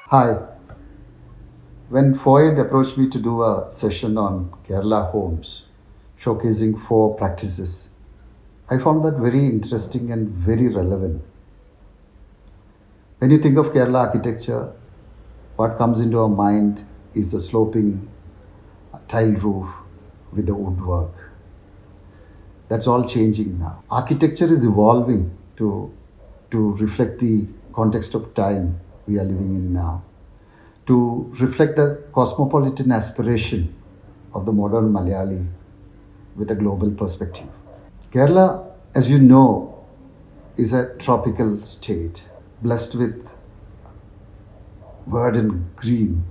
Hi. When FOAID approached me to do a session on Kerala homes, showcasing 4 practices, I found that very interesting and very relevant. When you think of Kerala architecture, what comes into our mind is a sloping tile roof with the woodwork. That's all changing now. Architecture is evolving to reflect the context of time we are living in now, to reflect the cosmopolitan aspiration of the modern Malayali with a global perspective. Kerala, as you know, is a tropical state blessed with verdant green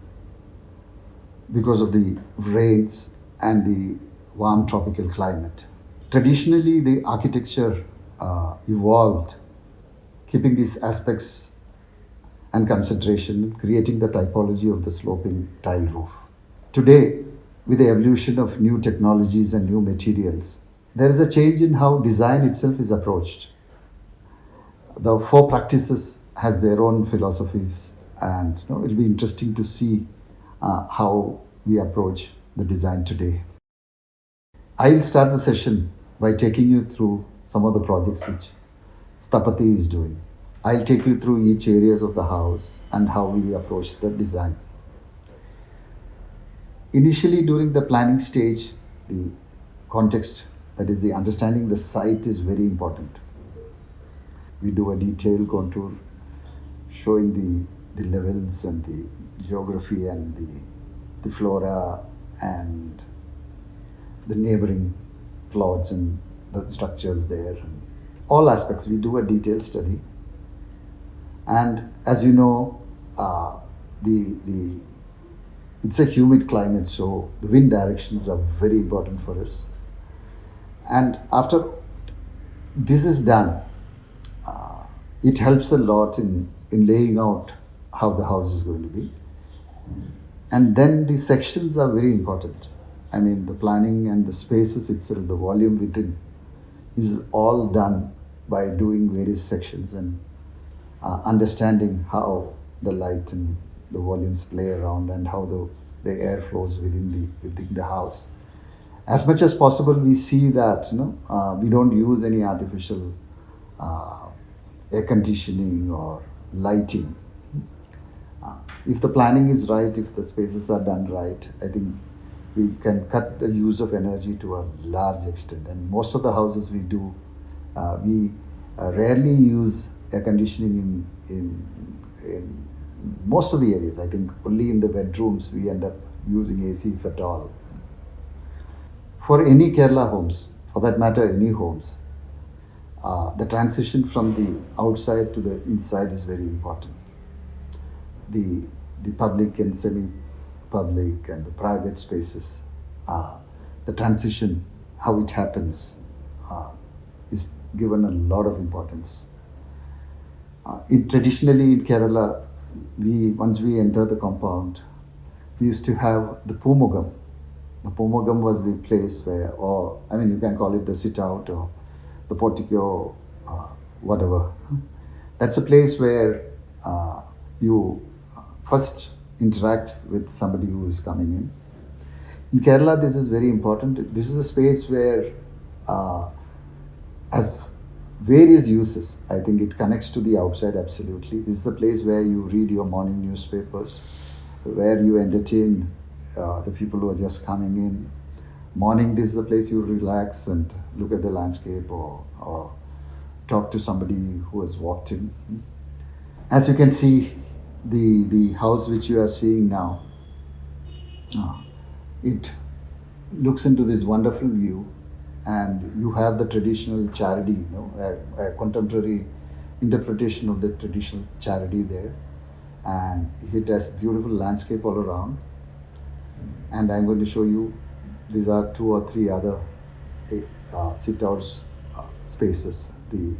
because of the rains and the warm tropical climate. Traditionally, the architecture evolved, keeping these aspects and consideration, creating the typology of the sloping tile roof. Today, with the evolution of new technologies and new materials, there is a change in how design itself is approached. The 4 practices has their own philosophies, and it'll be interesting to see how we approach the design today. I'll start the session by taking you through some of the projects which Stapati is doing. I'll take you through each areas of the house and how we approach the design. Initially, during the planning stage, the context, that is the understanding the site, is very important. We do a detailed contour showing the levels and the geography and the flora and the neighboring plots and the structures there. All aspects, we do a detailed study. And as you know, it's a humid climate, so the wind directions are very important for us. And after this is done, it helps a lot in laying out how the house is going to be. And then the sections are very important. I mean, the planning and the spaces itself, the volume within, is all done by doing various sections and understanding how the light and the volumes play around and how the air flows within the house. As much as possible, we see that we don't use any artificial air conditioning or lighting. If the planning is right, if the spaces are done right, I think we can cut the use of energy to a large extent. And most of the houses we do, we rarely use air conditioning in most of the areas. I think only in the bedrooms we end up using AC if at all. For any Kerala homes, for that matter any homes, the transition from the outside to the inside is very important. The public and semi-public and the private spaces, the transition, how it happens, is given a lot of importance. Traditionally in Kerala, once we enter the compound, we used to have the Pumugam. The Pumugam was the place where, or I mean, you can call it the sit out or the portico, whatever. That's a place where you first interact with somebody who is coming in. In Kerala, this is very important. This is a space where has various uses. I think it connects to the outside absolutely. This is the place where you read your morning newspapers, where you entertain the people who are just coming in. Morning, this is the place you relax and look at the landscape or talk to somebody who has walked in. As you can see, the house which you are seeing now, it looks into this wonderful view, and you have the traditional charity, a contemporary interpretation of the traditional charity there, and it has beautiful landscape all around. And I'm going to show you, these are 2 or 3 other sit-outs spaces, the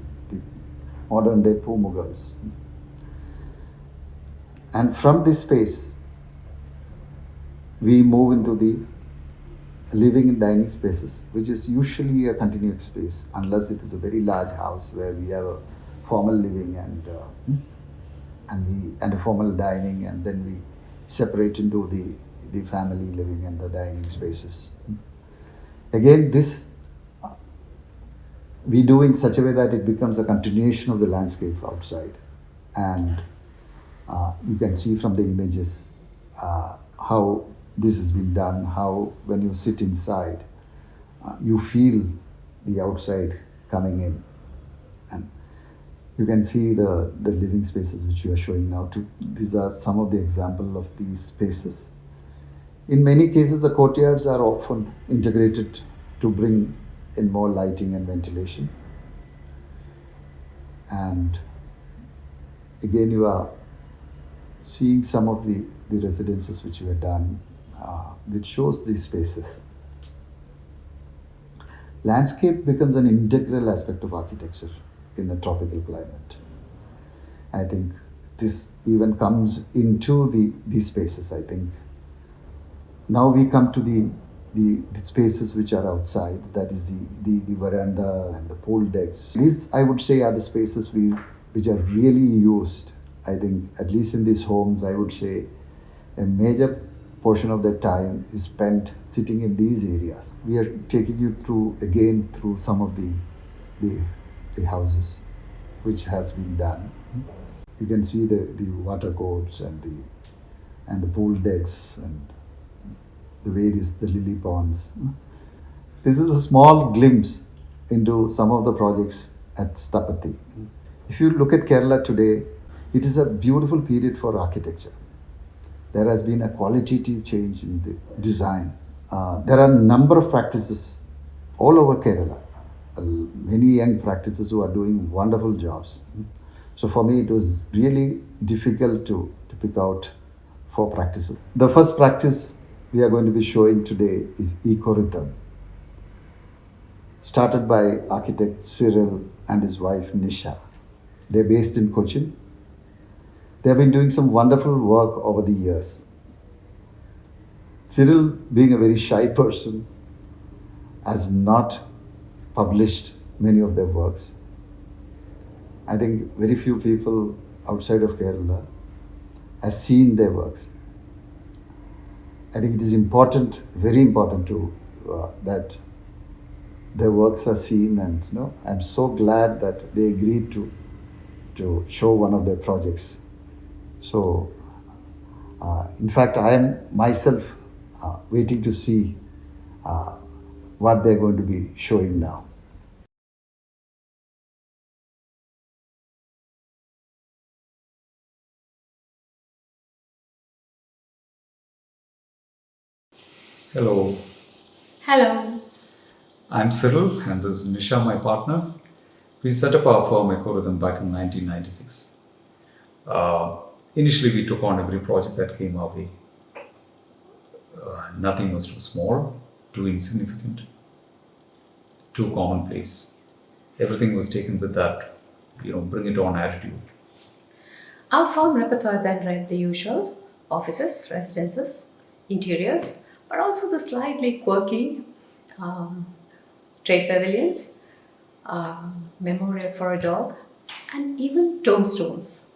modern day Pumugals. And from this space, we move into the living and dining spaces, which is usually a continuous space, unless it is a very large house where we have a formal living and a formal dining, and then we separate into the family living and the dining spaces. Again, this we do in such a way that it becomes a continuation of the landscape outside, and you can see from the images how this has been done, how when you sit inside you feel the outside coming in, and you can see the living spaces which you are showing now too. These are some of the examples of these spaces. In many cases, the courtyards are often integrated to bring in more lighting and ventilation. And again, you are seeing some of the residences which were done, which shows these spaces. Landscape becomes an integral aspect of architecture in a tropical climate. I think this even comes into these spaces. I think now we come to the spaces which are outside, that is the veranda and the pool decks. These, I would say, are the spaces which are really used. I think at least in these homes, I would say a major portion of their time is spent sitting in these areas. We are taking you through some of the houses which has been done. You can see the water courts and the pool decks and the lily ponds. This is a small glimpse into some of the projects at Stapati. If you look at Kerala today, it is a beautiful period for architecture. There has been a qualitative change in the design. There are a number of practices all over Kerala, many young practices who are doing wonderful jobs. So for me, it was really difficult to pick out 4 practices. The first practice we are going to be showing today is Ecorhythm, started by architect Cyril and his wife Nisha. They're based in Cochin. They have been doing some wonderful work over the years. Cyril, being a very shy person, has not published many of their works. I think very few people outside of Kerala have seen their works. I think it is important, very important that their works are seen, and I'm so glad that they agreed to show one of their projects. So, in fact, I am myself waiting to see what they're going to be showing now. Hello, Hello. I'm Cyril and this is Nisha, my partner. We set up our firm Ecorhythm back in 1996. Initially, we took on every project that came our way. Nothing was too small, too insignificant, too commonplace. Everything was taken with that, bring it on attitude. Our firm repertoire then read the usual offices, residences, interiors, but also the slightly quirky um, trade pavilions, memorial for a dog, and even tombstones.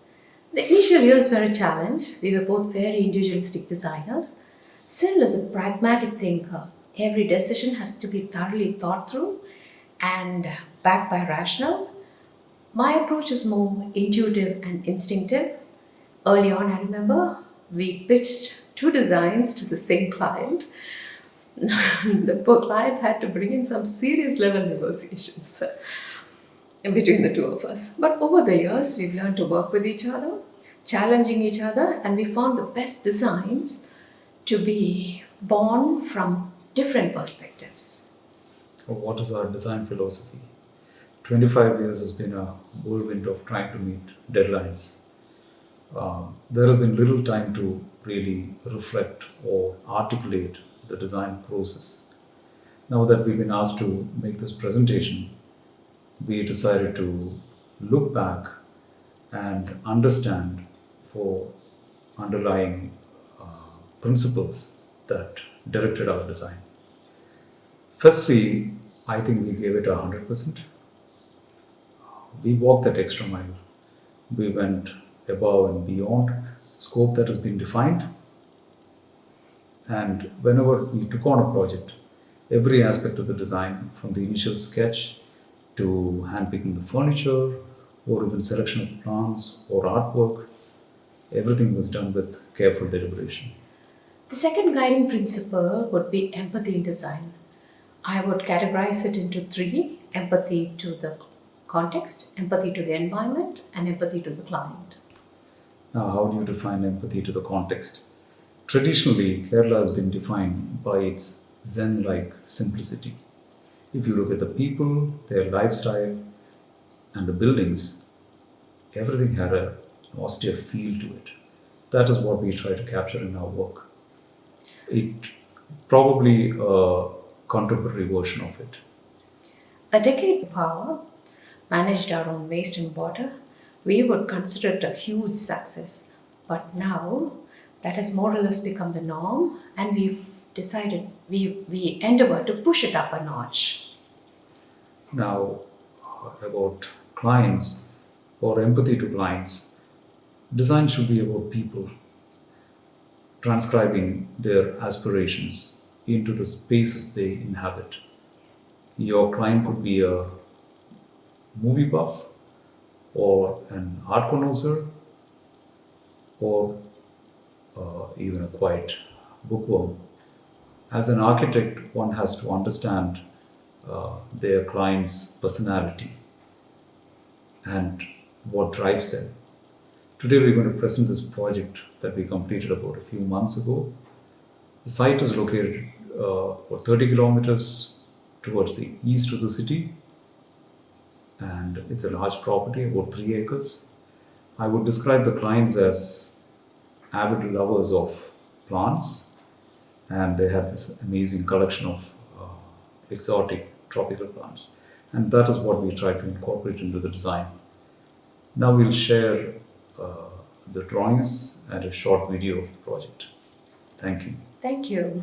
The initial years were a challenge. We were both very individualistic designers. Cyril is a pragmatic thinker. Every decision has to be thoroughly thought through and backed by rationale. My approach is more intuitive and instinctive. Early on, I remember we pitched 2 designs to the same client. The poor client had to bring in some serious level negotiations in between the two of us. But over the years, we've learned to work with each other, challenging each other, and we found the best designs to be born from different perspectives. So what is our design philosophy? 25 years has been a whirlwind of trying to meet deadlines. There has been little time to really reflect or articulate the design process. Now that we've been asked to make this presentation, we decided to look back and understand for underlying principles that directed our design. Firstly, I think we gave it 100%. We walked that extra mile. We went above and beyond the scope that has been defined. And whenever we took on a project, every aspect of the design, from the initial sketch to handpicking the furniture, or even selection of plants or artwork, everything was done with careful deliberation. The second guiding principle would be empathy in design. I would categorize it into three: empathy to the context, empathy to the environment, and empathy to the client. Now, how do you define empathy to the context? Traditionally, Kerala has been defined by its Zen like simplicity. If you look at the people, their lifestyle, and the buildings, everything had a austere feel to it. That is what we try to capture in our work. It probably a contemporary version of it. A decade power managed our own waste and water, we would consider it a huge success. But now that has more or less become the norm, and we've decided we endeavor to push it up a notch. Now, about clients or empathy to clients, design should be about people transcribing their aspirations into the spaces they inhabit. Your client could be a movie buff or an art connoisseur or even a quiet bookworm. As an architect, one has to understand their client's personality and what drives them. Today, we're going to present this project that we completed about a few months ago. The site is located for 30 kilometers towards the east of the city, and it's a large property, about 3 acres. I would describe the clients as avid lovers of plants, and they have this amazing collection of exotic tropical plants. And that is what we try to incorporate into the design. Now we'll share uh, the drawings and a short video of the project. Thank you. Thank you.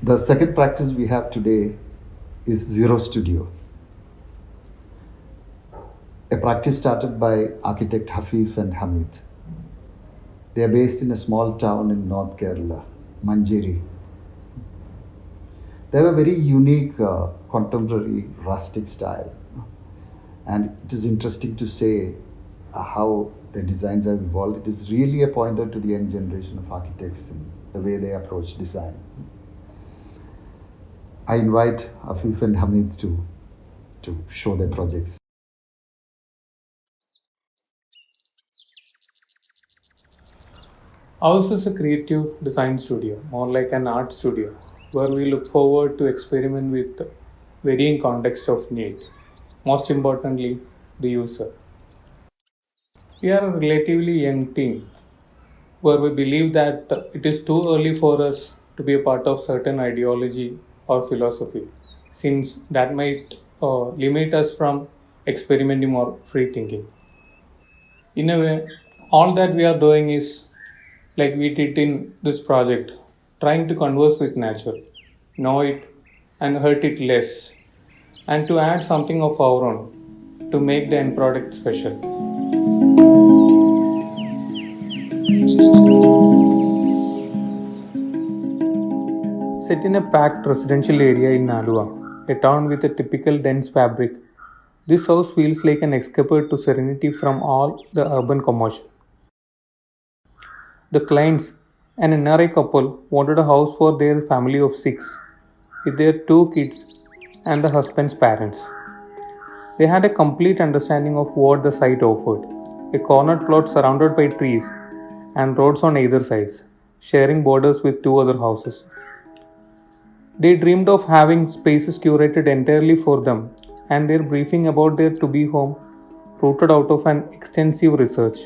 The second practice we have today is Zero Studio, a practice started by architect Hafeef and Hamid. They are based in a small town in North Kerala, Manjeri. They have a very unique contemporary rustic style, and it is interesting to say how the designs have evolved. It is really a pointer to the young generation of architects in the way they approach design. I invite Hafeef and Hamid to show their projects. Ours is a creative design studio, more like an art studio, where we look forward to experiment with varying contexts of need. Most importantly, the user. We are a relatively young team, where we believe that it is too early for us to be a part of certain ideology or philosophy, since that might limit us from experimenting or free thinking. In a way, all that we are doing is like we did in this project, trying to converse with nature, know it and hurt it less, and to add something of our own to make the end product special. Set in a packed residential area in Alua, a town with a typical dense fabric, this house feels like an escape to serenity from all the urban commotion. The clients, an NRI couple, wanted a house for their family of six, with their two kids and the husband's parents. They had a complete understanding of what the site offered, a cornered plot surrounded by trees and roads on either sides, sharing borders with two other houses. They dreamed of having spaces curated entirely for them, and their briefing about their to be home, rooted out of an extensive research,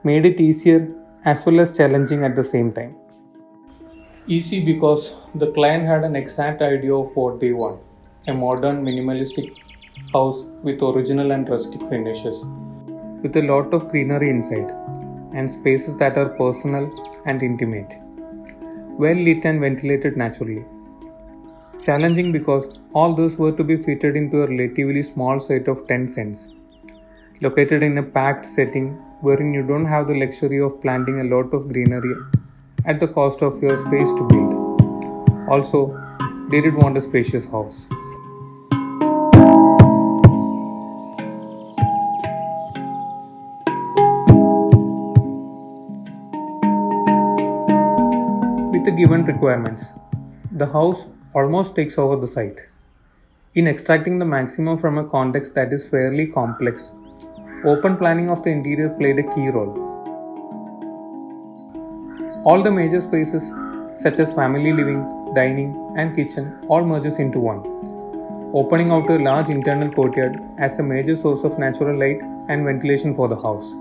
made it easier as well as challenging at the same time. Easy because the client had an exact idea of what they want, a modern minimalistic house with original and rustic finishes, with a lot of greenery inside, and spaces that are personal and intimate, well lit and ventilated naturally. Challenging because all those were to be fitted into a relatively small site of 10 cents, located in a packed setting wherein you don't have the luxury of planting a lot of greenery at the cost of your space to build. Also, they did want a spacious house. With the given requirements, the house almost takes over the site. In extracting the maximum from a context that is fairly complex, open planning of the interior played a key role. All the major spaces, such as family living, dining, and kitchen, all merges into one, opening out a large internal courtyard as the major source of natural light and ventilation for the house.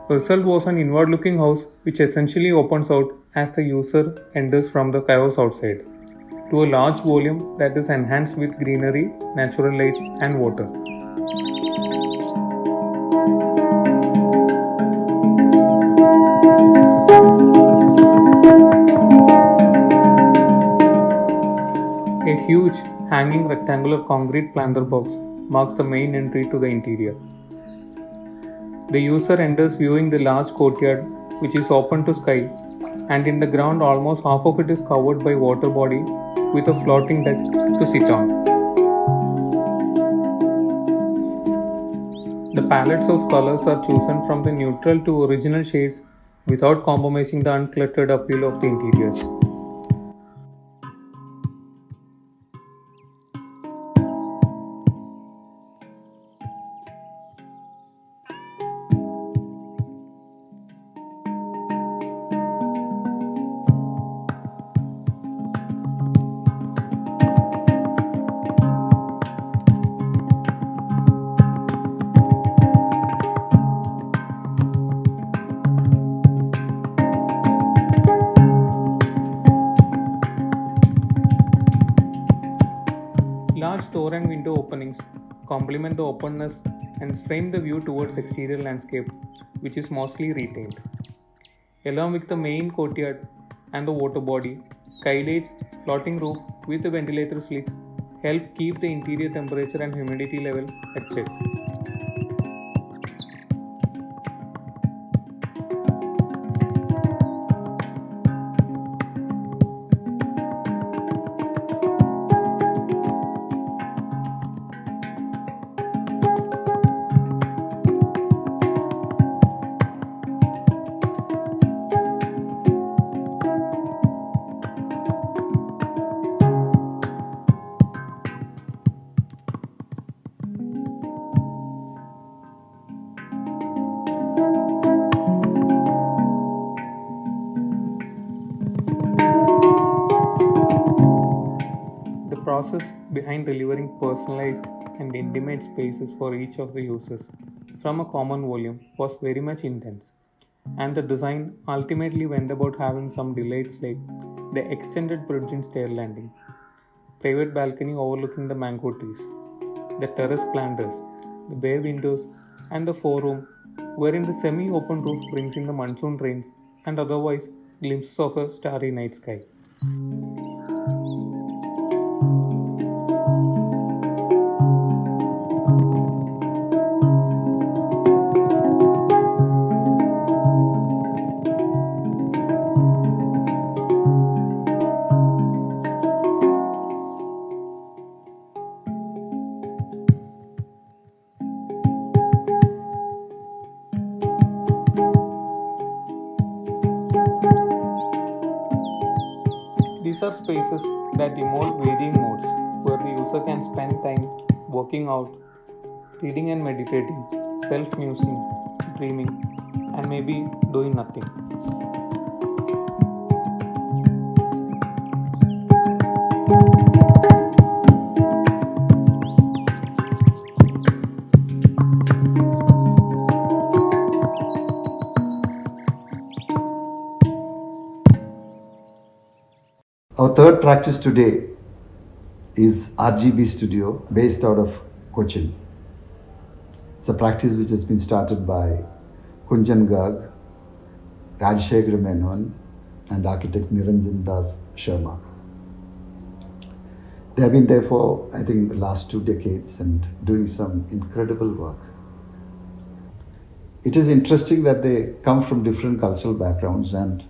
The result was an inward-looking house which essentially opens out as the user enters from the chaos outside, to a large volume that is enhanced with greenery, natural light, and water. A huge, hanging rectangular concrete planter box marks the main entry to the interior. The user enters viewing the large courtyard, which is open to sky, and in the ground almost half of it is covered by water body with a floating deck to sit on. The palettes of colors are chosen from the neutral to original shades without compromising the uncluttered appeal of the interiors. Large door and window openings complement the openness and frame the view towards exterior landscape, which is mostly retained. Along with the main courtyard and the water body, Skylights, floating roof with the ventilator slits help keep the interior temperature and humidity level at check. The process behind delivering personalized and intimate spaces for each of the users from a common volume was very much intense, and the design ultimately went about having some delights like the extended bridge and stair landing, private balcony overlooking the mango trees, the terrace planters, the bay windows, and the foreroom, wherein the semi open roof brings in the monsoon rains and otherwise glimpses of a starry night sky. These are spaces that involve varying modes where the user can spend time working out, reading and meditating, self musing, dreaming, and maybe doing nothing. Our third practice today is RGB Studio, based out of Cochin. It's a practice which has been started by Kunjan Garg, Rajasekharan Menon, and architect Niranjan Das Sharma. They have been there for, I think, the last 2 decades and doing some incredible work. It is interesting that they come from different cultural backgrounds and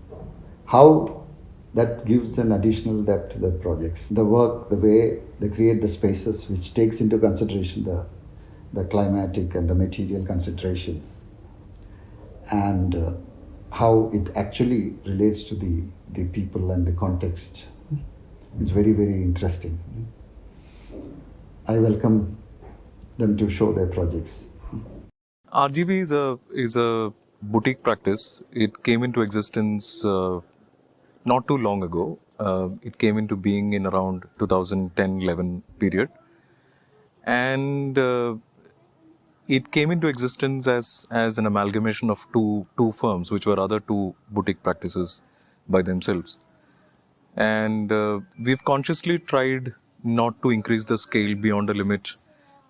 how that gives an additional depth to the projects. The work, the way they create the spaces, which takes into consideration the climatic and the material considerations, and how it actually relates to the people and the context is very, very interesting. I welcome them to show their projects. RGB is a boutique practice. It came into existence not too long ago. It came into being in around 2010-11 period, and it came into existence as an amalgamation of two firms, which were other two boutique practices by themselves. And we've consciously tried not to increase the scale beyond a limit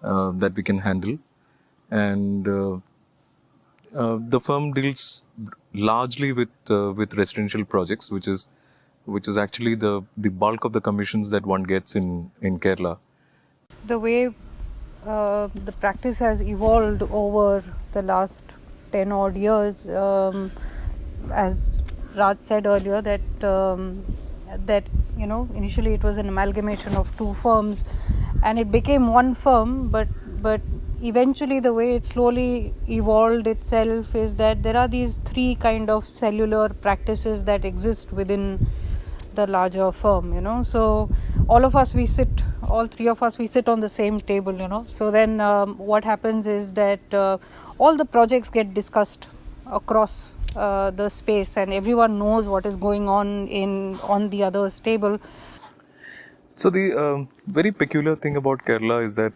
that we can handle, and the firm deals largely with residential projects, which is actually the bulk of the commissions that one gets in Kerala. The way the practice has evolved over the last 10 odd years, as Raj said earlier, that initially it was an amalgamation of two firms and it became one firm, but eventually the way it slowly evolved itself is that there are these three kind of cellular practices that exist within the larger firm. So all three of us we sit on the same table. So then what happens is that all the projects get discussed across the space, and everyone knows what is going on the other's table. So the very peculiar thing about Kerala is that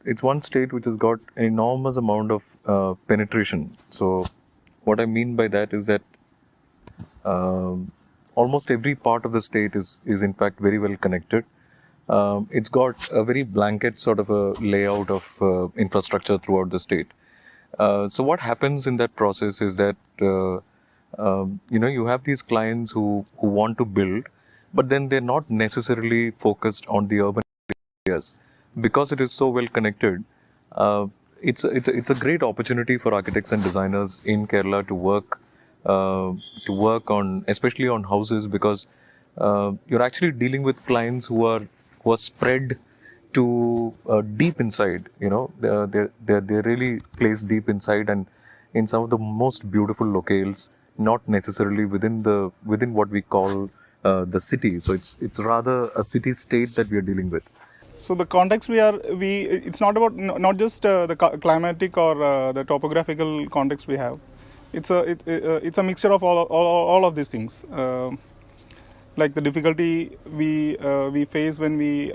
it's one state which has got an enormous amount of penetration. So what I mean by that is that almost every part of the state is in fact very well connected. It's got a very blanket sort of a layout of infrastructure throughout the state. So what happens in that process is that you have these clients who want to build, but then they're not necessarily focused on the urban areas. Because it is so well connected, it's a great opportunity for architects and designers in Kerala to work on, especially on houses, because you're actually dealing with clients who are spread to deep inside. You know, they're really placed deep inside and in some of the most beautiful locales, not necessarily within what we call the city. So it's rather a city state that we are dealing with. So the context it's not about not just the climatic or the topographical context we have. It's a mixture of all of these things. Like the difficulty we face when we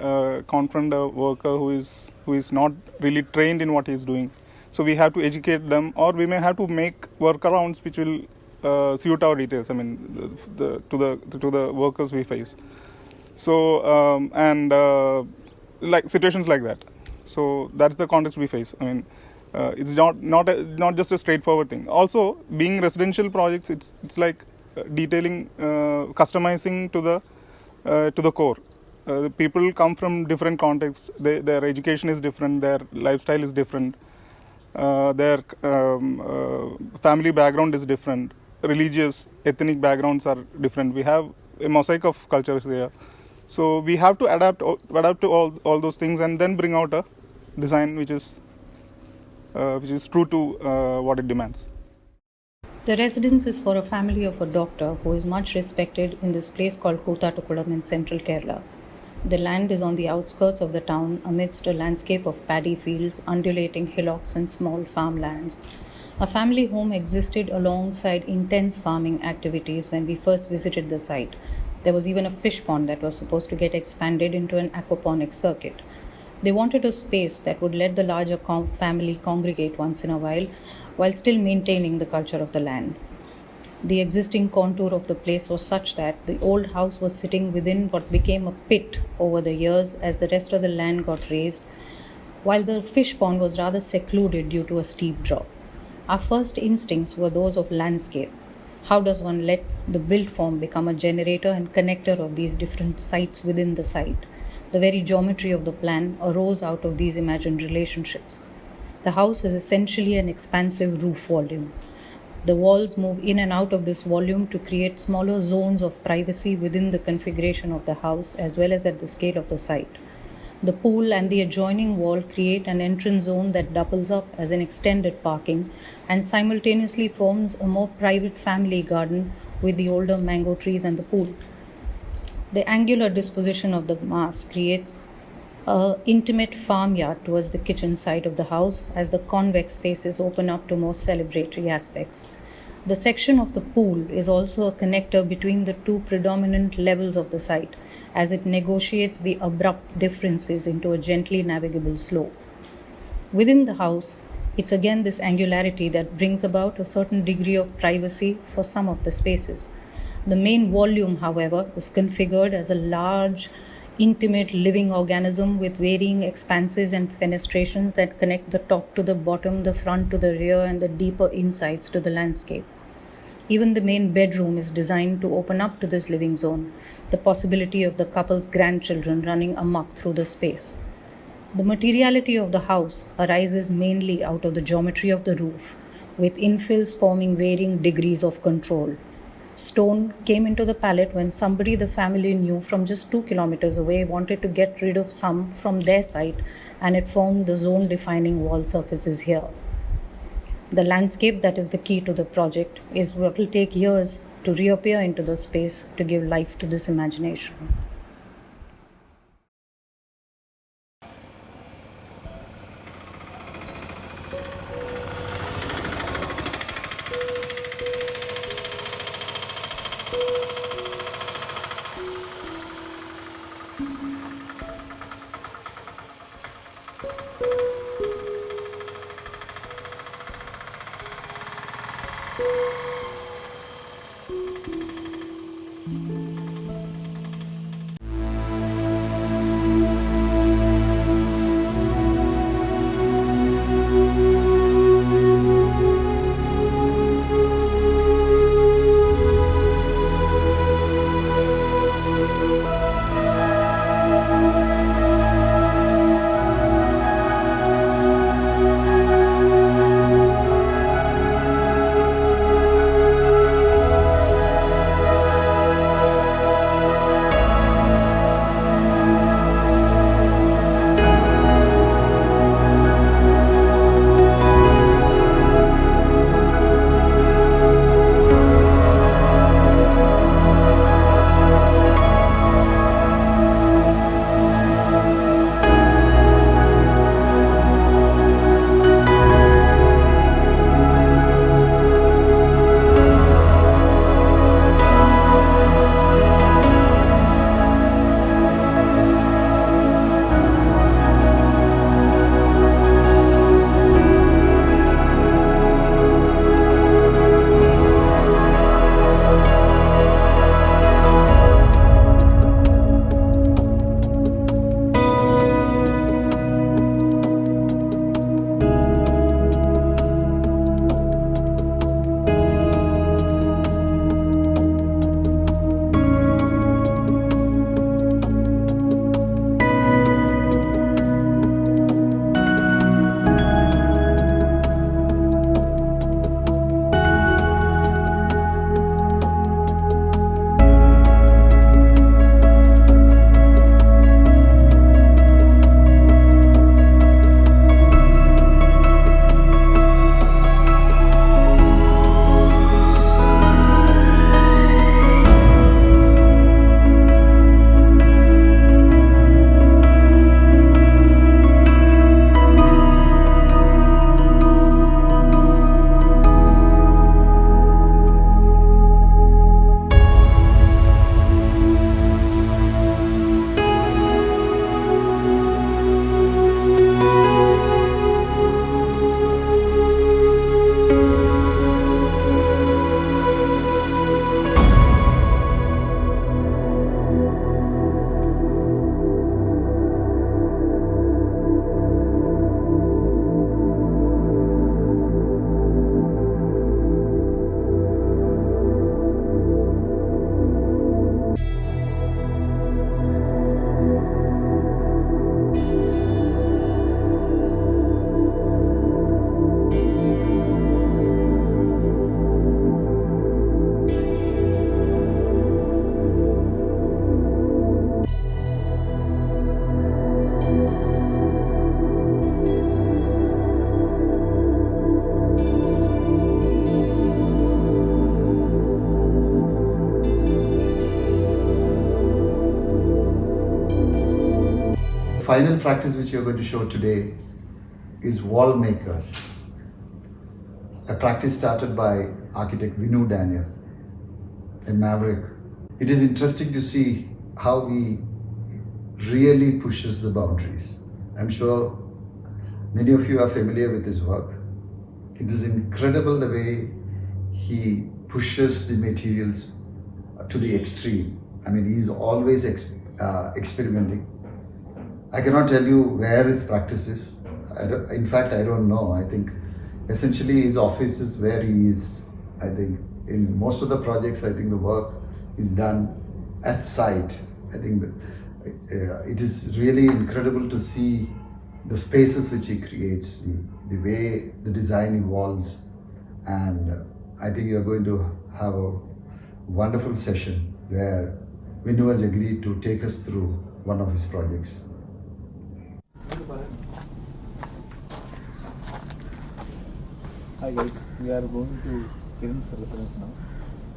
confront a worker who is not really trained in what he is doing. So we have to educate them, or we may have to make workarounds which will suit our details. I mean, to the workers we face. So like situations like that. So that's the context we face. I mean, it's not just a straightforward thing. Also, being residential projects, it's like detailing, customizing to the core. The people come from different contexts. Their education is different. Their lifestyle is different. Their family background is different. Religious, ethnic backgrounds are different. We have a mosaic of cultures there. So we have to adapt to all those things and then bring out a design which is true to what it demands. The residence is for a family of a doctor who is much respected in this place called Koothattukulam in central Kerala. The land is on the outskirts of the town amidst a landscape of paddy fields, undulating hillocks and small farmlands. A family home existed alongside intense farming activities when we first visited the site. There was even a fish pond that was supposed to get expanded into an aquaponics circuit. They wanted a space that would let the larger family congregate once in a while still maintaining the culture of the land. The existing contour of the place was such that the old house was sitting within what became a pit over the years as the rest of the land got raised, while the fish pond was rather secluded due to a steep drop. Our first instincts were those of landscape. How does one let the built form become a generator and connector of these different sites within the site? The very geometry of the plan arose out of these imagined relationships. The house is essentially an expansive roof volume. The walls move in and out of this volume to create smaller zones of privacy within the configuration of the house as well as at the scale of the site. The pool and the adjoining wall create an entrance zone that doubles up as an extended parking and simultaneously forms a more private family garden with the older mango trees and the pool. The angular disposition of the mass creates an intimate farmyard towards the kitchen side of the house as the convex faces open up to more celebratory aspects. The section of the pool is also a connector between the two predominant levels of the site as it negotiates the abrupt differences into a gently navigable slope. Within the house, it's again this angularity that brings about a certain degree of privacy for some of the spaces. The main volume, however, is configured as a large, intimate living organism with varying expanses and fenestrations that connect the top to the bottom, the front to the rear, and the deeper insides to the landscape. Even the main bedroom is designed to open up to this living zone, the possibility of the couple's grandchildren running amok through the space. The materiality of the house arises mainly out of the geometry of the roof, with infills forming varying degrees of control. Stone came into the palette when somebody the family knew from just 2 kilometers away wanted to get rid of some from their site, and it formed the zone-defining wall surfaces here. The landscape that is the key to the project is what will take years to reappear into the space to give life to this imagination. final practice which you're going to show today is Wallmakers, a practice started by architect Vinu Daniel, a maverick. It is interesting to see how he really pushes the boundaries. I'm sure many of you are familiar with his work. It is incredible the way he pushes the materials to the extreme. I mean, he's always experimenting. I cannot tell you where his practice is. In fact, I don't know. I think essentially his office is where he is. I think in most of the projects, I think the work is done at site. I think that, it is really incredible to see the spaces which he creates, the way the design evolves, and I think you're going to have a wonderful session where Vinu has agreed to take us through one of his projects. Hi guys, we are going to Kiran's residence now,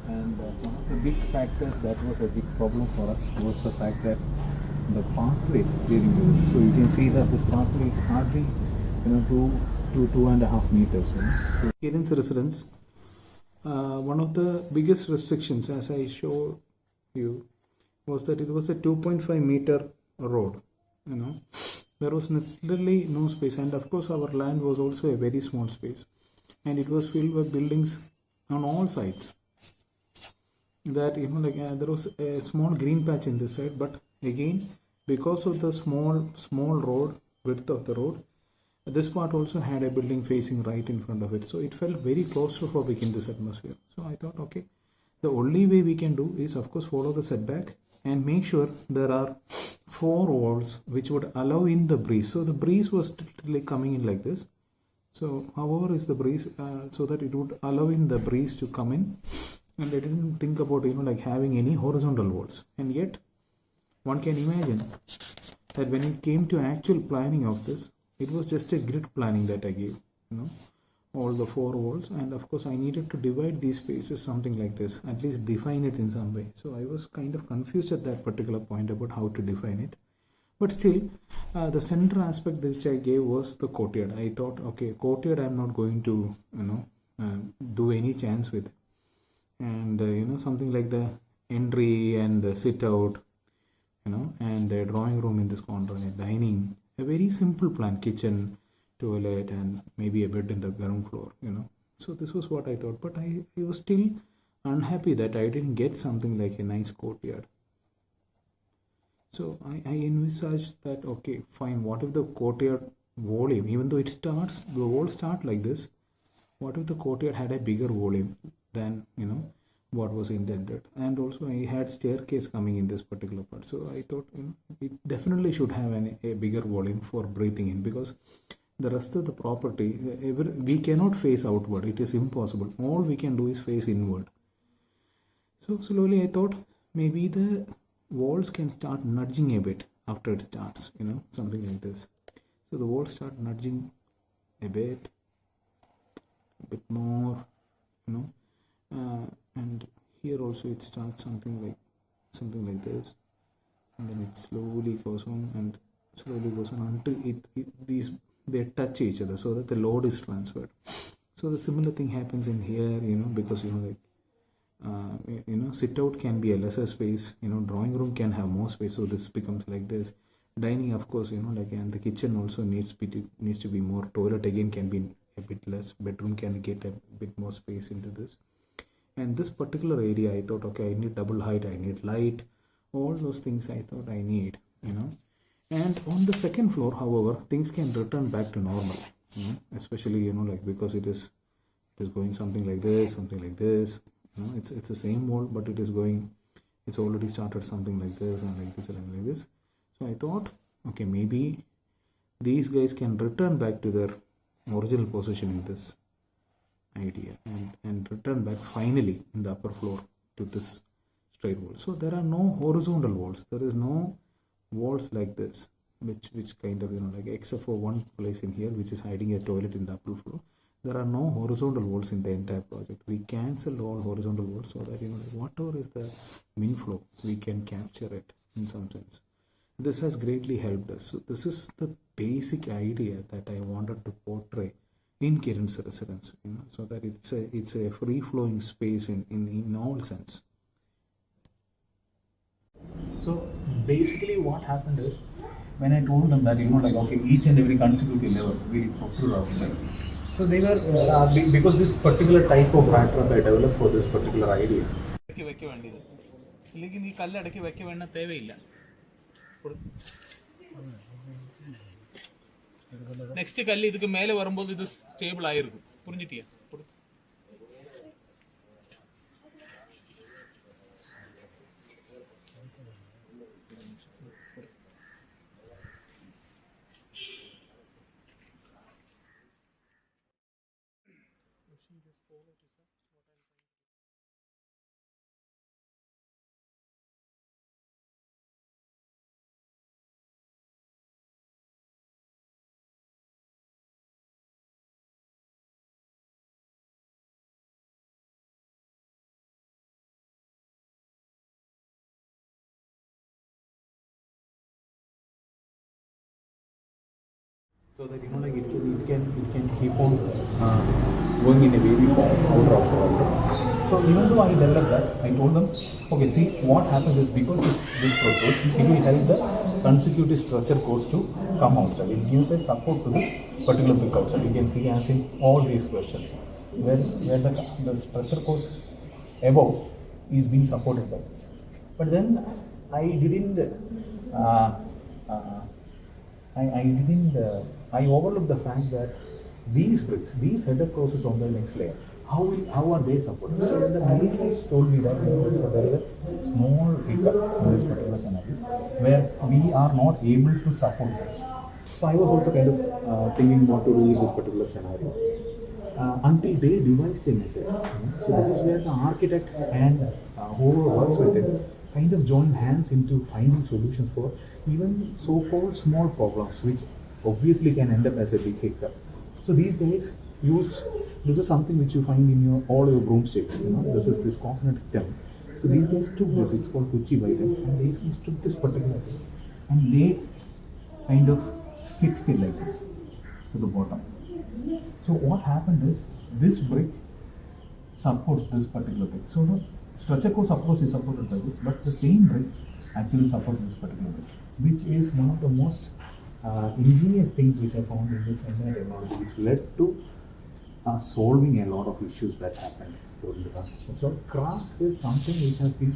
and one of the big factors that was a big problem for us was the fact that the pathway leading to this. So you can see that this pathway is hardly 2.5 meters. So Kiran's residence, one of the biggest restrictions, as I showed you, was that it was a 2.5 meter road. There was literally no space, and of course our land was also a very small space, and it was filled with buildings on all sides. That there was a small green patch in this side, but again, because of the small road width of the road, this part also had a building facing right in front of it, so it felt very claustrophobic in this atmosphere. So I thought, okay, the only way we can do is of course follow the setback and make sure there are 4 walls which would allow in the breeze. So the breeze was literally coming in like this. So however is the breeze, so that it would allow in the breeze to come in, and I didn't think about having any horizontal walls. And yet one can imagine that when it came to actual planning of this, it was just a grid planning that I gave, all the 4 walls, and of course I needed to divide these spaces something like this, at least define it in some way. So I was kind of confused at that particular point about how to define it. But still, the center aspect which I gave was the courtyard. I thought, okay, courtyard I'm not going to, do any chance with. And, something like the entry and the sit out, and a drawing room in this corner, a dining, a very simple plan, kitchen, toilet, and maybe a bed in the ground floor, So this was what I thought, but I was still unhappy that I didn't get something like a nice courtyard. So I envisaged that, okay, fine, what if the courtyard volume, even though the walls start like this, what if the courtyard had a bigger volume than, what was intended? And also I had staircase coming in this particular part. So I thought, it definitely should have a bigger volume for breathing in, because the rest of the property, we cannot face outward. It is impossible. All we can do is face inward. So slowly I thought maybe the walls can start nudging a bit after it starts, something like this. So the walls start nudging a bit more, and here also it starts something like this, and then it slowly goes on until they touch each other, so that the load is transferred. So the similar thing happens in here, because sit out can be a lesser space, drawing room can have more space, so this becomes like this. Dining, of course, and the kitchen also needs to be more. Toilet again can be a bit less. Bedroom can get a bit more space into this. And this particular area, I thought, okay, I need double height, I need light, all those things I thought I need, And on the second floor, however, things can return back to normal, especially, because it is going something like this. It's the same wall, but it's already started something like this and like this and like this. So I thought, okay, maybe these guys can return back to their original position in this idea and return back finally in the upper floor to this straight wall. So there are no horizontal walls. There is no walls like this, which kind of, except for one place in here, which is hiding a toilet in the upper floor. There are no horizontal walls in the entire project. We cancel all horizontal walls so that, whatever is the wind flow, we can capture it in some sense. This has greatly helped us. So this is the basic idea that I wanted to portray in Kiran's residence, so that it's a free flowing space in all sense. So basically what happened is, when I told them that, okay, each and every consecutive level we procure outside. So they were, because this particular type of backdrop I developed for this particular idea. Next kalli idukku mele varumbodhu idu stable aayirukku purinjittiya. So that it can keep on going in a wavy form, outer. So even though I developed that, I told them, okay, see what happens is, because this protrudes, it will help the consecutive structure course to come outside. It gives a support to this particular brick outside. You can see as in all these questions where the structure course above is being supported by this. But then I didn't. I overlooked the fact that these bricks, these header courses on the next layer, how are they supported? So the analysis told me that there is a small hiccup in this particular scenario where we are not able to support this. So I was also kind of thinking what to do in this particular scenario until they devised a method. So this is where the architect and whoever works with it kind of join hands into finding solutions for even so-called small problems, which obviously can end up as a big hiccup. So these guys used, this is something which you find in all your broomsticks, this is this coconut stem. So these guys took this, it's called kuchi by them, and these guys took this particular thing and they kind of fixed it like this to the bottom. So what happened is, this brick supports this particular brick. So the structure course of course is supported by this, but the same brick actually supports this particular brick, which is one of the most ingenious things which I found in this entire technology, which led to solving a lot of issues that happened during the construction. So craft is something which has been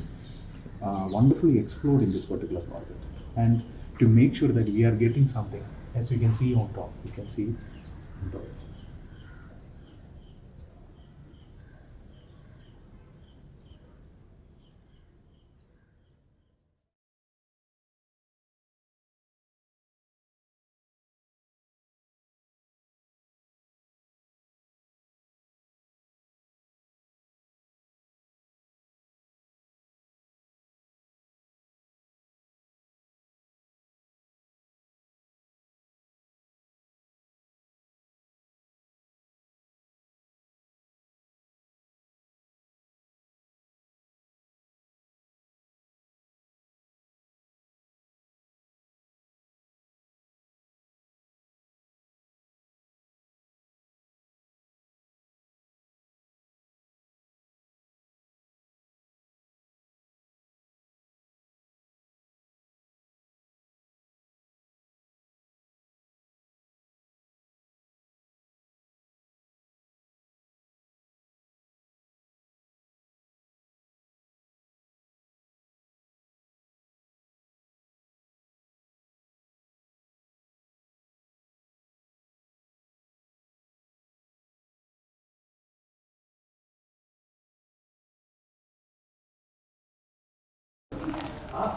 wonderfully explored in this particular project, and to make sure that we are getting something, as you can see on top, you can see on top. As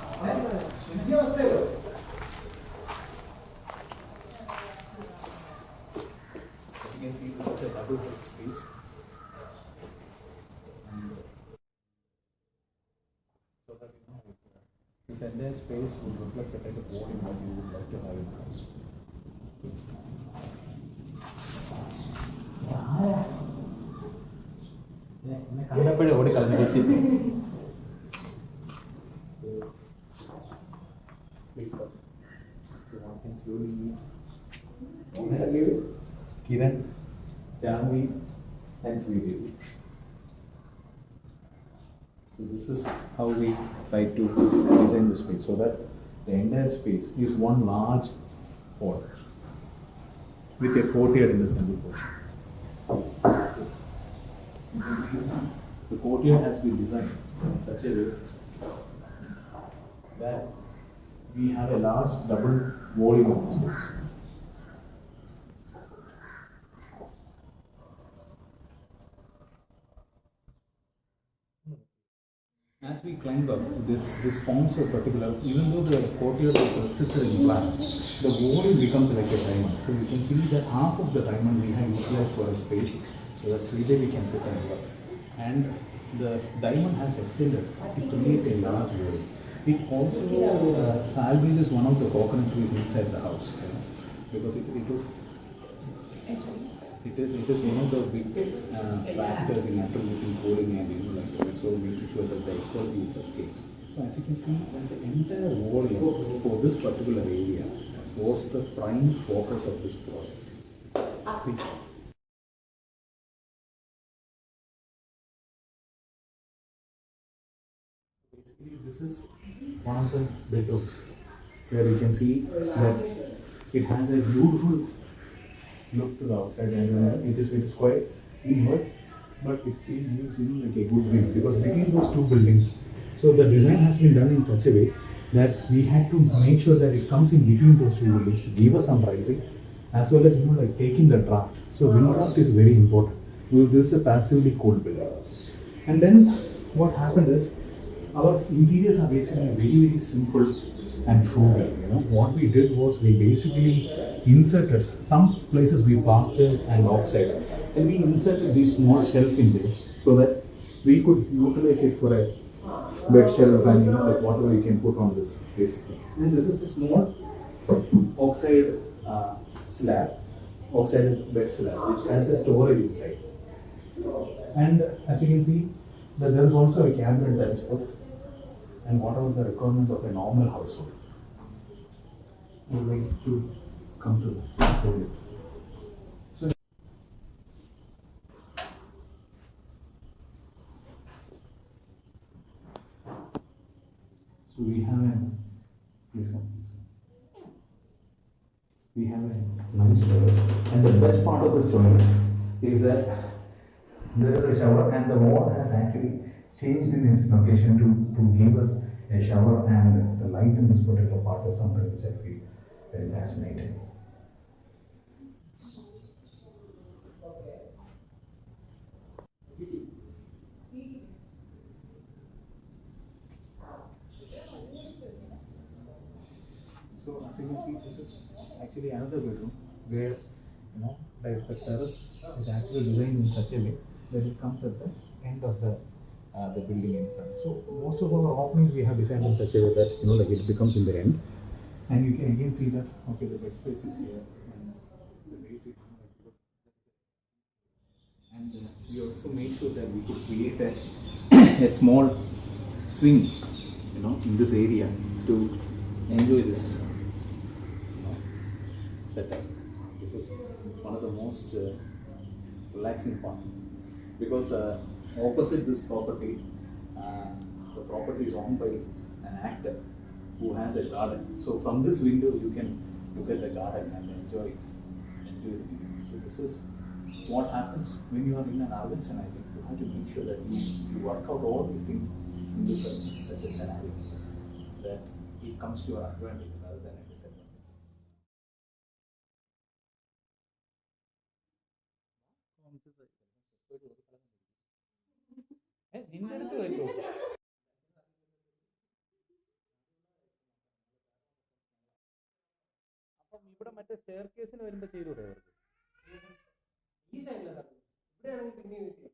you can see, this is a double brick space. And so that this entire space would reflect the kind of volume that you would like to have in the house. Please go. So one can slowly meet Kiran, Janvi, and Cyril. So this is how we try to design the space so that the entire space is one large hall with a courtyard in the central portion. The courtyard has been designed in such a way that we have a large double volume of space. As we climb up, this forms a particular, even though the courtyard is restricted in plan, the volume becomes like a diamond. So you can see that half of the diamond we have utilized for a space, so that we can sit and work. And the diamond has extended to create a large volume. It also salvages one of the coconut trees inside the house, because it is one of the big factors in attributing cooling and also making sure that the ecology is sustained. So as you can see, the entire volume for this particular area was the prime focus of this project. Basically, this is one of the bedrooms where you can see that it has a beautiful look to the outside, and it is quite inward, but it still gives like a good view because between those two buildings. So the design has been done in such a way that we had to make sure that it comes in between those two buildings to give us some rising, as well as like taking the draft. So wind draft is very important because this is a passively cooled building. And then what happened is our interiors are basically very simple and frugal. What we did was we basically inserted some places we plastered and oxide, and we inserted this small shelf in there so that we could utilize it for a bed shelf and like whatever we can put on this basically. And this is a small oxide slab, oxide bed slab, which has a storage inside. And as you can see, that there is also a cabinet that is put, and whatever the requirements of a normal household. I would like to come to the project. So we have a, please come. We have a nice toilet, and the best part of this toilet is that there is a shower, and the wall has actually changed in its location to give us a shower, and the light in this particular part is something which I feel very fascinating. So as you can see, this is actually another bedroom where like the terrace is actually designed in such a way that it comes at the end of the building in front. So most of our offerings we have designed in such a way that like it becomes in the end, and you can again see that okay, the bed space is here and the basic, and we also made sure that we could create a small swing in this area to enjoy this setup. This is one of the most relaxing part because opposite this property, the property is owned by an actor who has a garden. So from this window you can look at the garden and enjoy the view. So this is what happens when you are in an urban scenario. You have to make sure that you work out all these things in such a scenario that it comes to your advantage rather than a disadvantage. അപ്പം ഇവിടെ മറ്റേ stair കേസിന് വരുമ്പോൾ ചെയ്തുകൂടെ അവർക്ക് ഈ സൈഡിലാണ് ഇവിടെയാണെങ്കിൽ പിന്നെ യൂസ് ചെയ്യാം